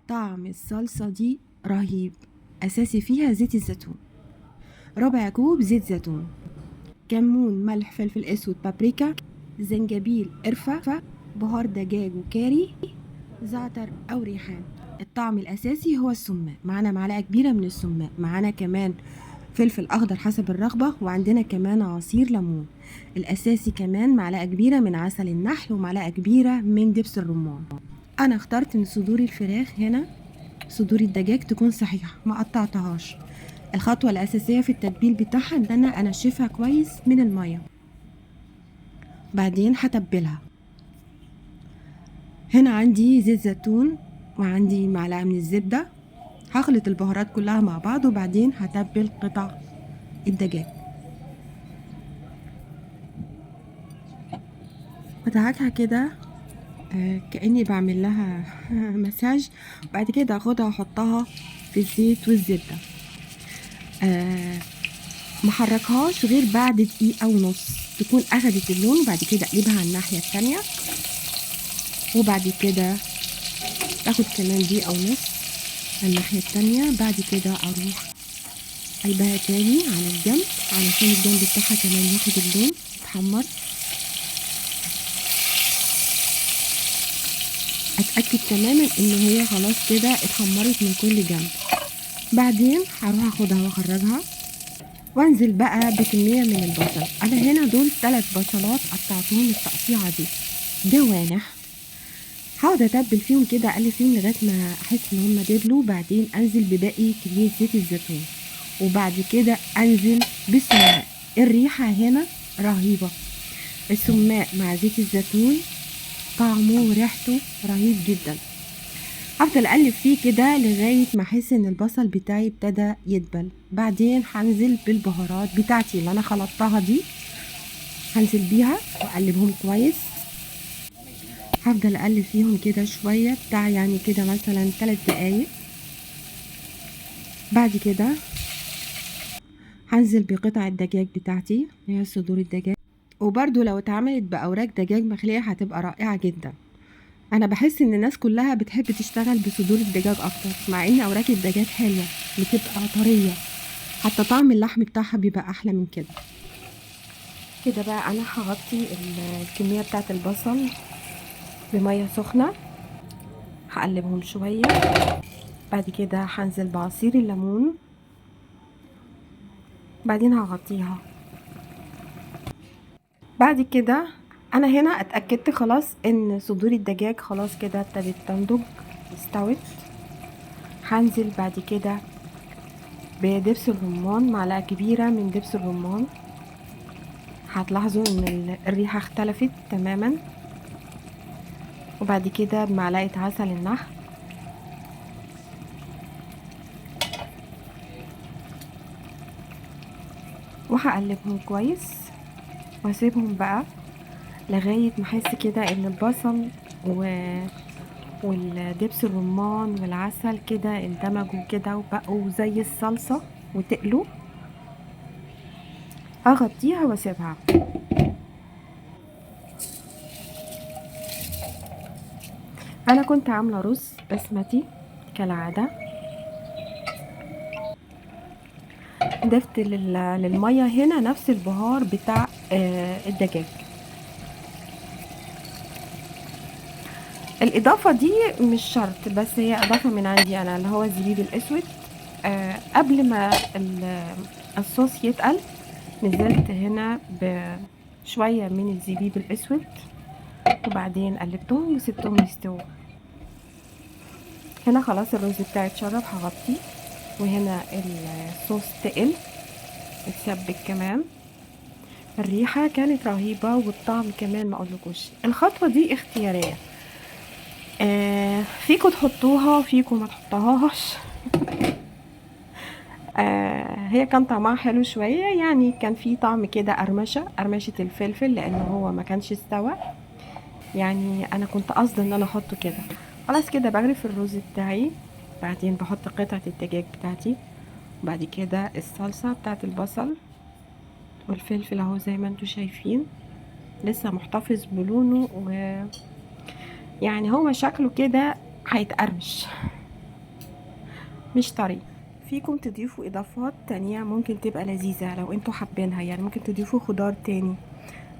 طعم الصلصة دي رهيب. أساسي فيها زيت الزيتون، ربع كوب زيت زيتون، كمون، ملح، فلفل أسود، بابريكا، زنجبيل، قرفة، بهار دجاج وكاري، زعتر أو ريحان. الطعم الأساسي هو السماق، معانا معلقة كبيرة من السماق، معانا كمان فلفل أخضر حسب الرغبة، وعندنا كمان عصير ليمون. الأساسي كمان معلقة كبيرة من عسل النحل ومعلقة كبيرة من دبس الرمان. أنا اخترت إن صدور الفراخ هنا، صدور الدجاج، تكون صحيحة ما قطعتهاش. الخطوة الأساسية في التتبيل بتاعها إن أنا أنشفها كويس من المية، بعدين هتبلها. هنا عندي زيت زيتون وعندي معلقة من الزبدة. هخلط البهارات كلها مع بعض وبعدين هتبل قطع الدجاج. بدعكها كده كأني بعمل لها مساج. بعد كده اخدها واحطها في الزيت والزبدة. ما حركهاش غير بعد دقيقة ونص تكون اخدت اللون، وبعد كده اقلبها على الناحية التانية، وبعد كده اخد كمان دقيقة ونص على الناحية التانية. بعد كده اروح قلبها تاني على الجنب علشان الجنب بتاعها كمان ياخد اللون يتحمر. اتأكد تماما ان هي خلاص كده اتحمرت من كل جنب. بعدين هروح اخدها واخرجها وانزل بقى بكمية من البصل. انا هنا دول 3 بصلات قطعتهم التقطيعة دي جوانح. هقعد اتبل فيهم كده، اقلب فيهم لغايه ما احس ان هم دبلوا. بعدين انزل بباقي كميه زيت الزيتون، وبعد كده انزل بالسماق. الريحه هنا رهيبه، السماق مع زيت الزيتون طعمه وريحته رهيب جدا. هفضل اقلب فيه كده لغايه ما احس ان البصل بتاعي ابتدى يدبل. بعدين هنزل بالبهارات بتاعتي اللي انا خلطتها دي، هنزل بيها واقلبهم كويس. هفضل اقلب فيهم كده شويه بتاع يعني كده مثلا 3 دقايق. بعد كده هنزل بقطع الدجاج بتاعتي اللي هي صدور الدجاج، وبرده لو اتعملت باوراق دجاج مخليه هتبقى رائعه جدا. انا بحس ان الناس كلها بتحب تشتغل بصدور الدجاج اكتر، مع ان اوراق الدجاج حلوه بتبقى طريه، حتى طعم اللحم بتاعها بيبقى احلى من كده. كده بقى انا هغطي الكميه بتاعه البصل بميه سخنه، هقلبهم شويه. بعد كده هنزل بعصير الليمون، بعدين هغطيها. بعد كده انا هنا اتأكدت خلاص ان صدور الدجاج خلاص كده ابتدت تنضج، استوت. هنزل بعد كده بدبس الرمان، معلقة كبيرة من دبس الرمان. هتلاحظوا ان الريحة اختلفت تماما. وبعد كده بمعلقة عسل النحل، وهقلبهم كويس واسيبهم بقى لغاية ما احس كده ان البصل والدبس الرمان والعسل كده اندمجوا كده وبقوا زي الصلصة وتقلوا. اغطيها واسيبها. انا كنت عاملة رز بسمتي كالعادة. ضفت للمية هنا نفس البهار بتاع الدجاج. الإضافة دي مش شرط، بس هي إضافة من عندي أنا، اللي هو الزبيب الأسود. قبل ما الصوص يتقل نزلت هنا بشوية من الزبيب الأسود، وبعدين قلبتهم وسبتهم يستووا. هنا خلاص الرز بتاعي اتشرب، هغطيه. وهنا الصوص تقل اتسبك كمان. الريحة كانت رهيبة والطعم كمان ما اقولكوش. الخطوة دي اختيارية، فيكم تحطوها فيكم ما تحطوهاش. هي كان طعمها حلو شوية، يعني كان في طعم كده قرمشة الفلفل لانه هو ما كانش استوى. يعني انا كنت قصد ان انا احطه كده. خلاص كده بغرف الرز بتاعي، بعدين بحط قطعة الدجاج بتاعتي، وبعد كده الصلصة بتاعت البصل والفلفل اهو زي ما انتوا شايفين لسه محتفظ بلونه، و يعني هو شكله كده هيتقرمش. مش طري. فيكم تضيفوا اضافات تانية ممكن تبقى لذيذة لو انتوا حابينها، يعني ممكن تضيفوا خضار تاني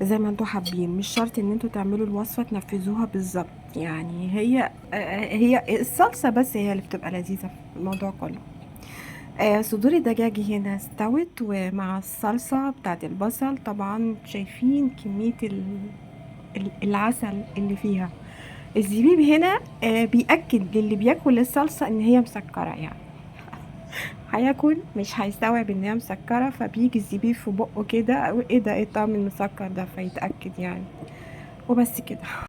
زي ما انتوا حابين، مش شرط ان انتوا تعملوا الوصفة تنفذوها بالظبط. يعني هي الصلصة بس هي اللي بتبقى لذيذة في الموضوع كله. صدور الدجاج هنا استوت ومع الصلصة بتاعت البصل، طبعا شايفين كمية العسل اللي فيها. الزبيب هنا بيأكد للي بياكل الصلصة ان هي مسكرة، يعني هياكل مش هيستوعب ان هي مسكرة، فبيجي الزبيب في بقه كده، ايه ده، ايه الطعم المسكر ده، فيتأكد يعني. وبس كده.